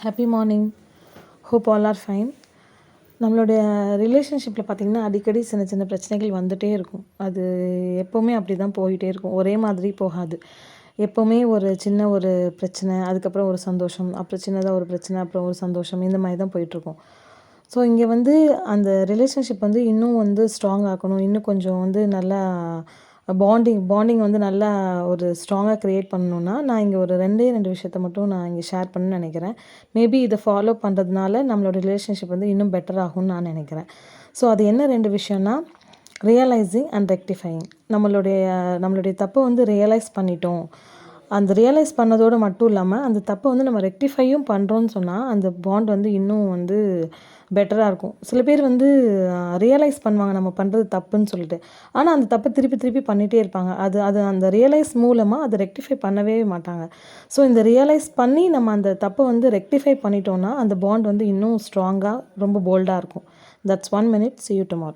Happy morning. Hope all are fine. நம்மளுடைய ரிலேஷன்ஷிப்பில் பார்த்திங்கன்னா அடிக்கடி சின்ன சின்ன பிரச்சனைகள் வந்துகிட்டே இருக்கும். அது எப்போவுமே அப்படி தான் போயிட்டே இருக்கும், ஒரே மாதிரி போகாது. எப்போவுமே ஒரு சின்ன ஒரு பிரச்சனை, அதுக்கப்புறம் ஒரு சந்தோஷம், அப்புறம் சின்னதாக ஒரு பிரச்சனை, அப்புறம் ஒரு சந்தோஷம், இந்த மாதிரி தான் போயிட்டுருக்கும். ஸோ இங்கே அந்த ரிலேஷன்ஷிப் இன்னும் ஸ்ட்ராங் ஆக்கணும், இன்னும் கொஞ்சம் நல்லா பாண்டிங் நல்லா ஒரு ஸ்ட்ராங்காக க்ரியேட் பண்ணணுன்னா, நான் இங்கே ஒரு 2 விஷயத்த மட்டும் நான் இங்கே ஷேர் பண்ணணும்னு நினைக்கிறேன். மேபி இதை ஃபாலோ பண்ணுறதுனால நம்மளோட ரிலேஷன்ஷிப் இன்னும் பெட்டர் ஆகும்னு நான் நினைக்கிறேன். ஸோ அது என்ன 2 விஷயம்னா, ரியலைசிங் அண்ட் ரெக்டிஃபையிங். நம்மளுடைய தப்பை ரியலைஸ் பண்ணிட்டோம். அந்த ரியலைஸ் பண்ணதோடு மட்டும் இல்லாமல் அந்த தப்பை நம்ம ரெக்டிஃபையும் பண்ணுறோன்னு சொன்னால் அந்த பாண்ட் இன்னும் பெட்டராக இருக்கும். சில பேர் ரியலைஸ் பண்ணுவாங்க நம்ம பண்ணுறது தப்புன்னு சொல்லிட்டு. ஆனால் அந்த தப்பை திருப்பி திருப்பி பண்ணிகிட்டே இருப்பாங்க. அது அது அந்த ரியலைஸ் மூலமாக அதை ரெக்டிஃபை பண்ணவே மாட்டாங்க. ஸோ இந்த ரியலைஸ் பண்ணி நம்ம அந்த தப்பை ரெக்டிஃபை பண்ணிட்டோன்னா அந்த பாண்ட் இன்னும் ஸ்ட்ராங்காக ரொம்ப போல்டாக இருக்கும். That's 1 minute. See you tomorrow.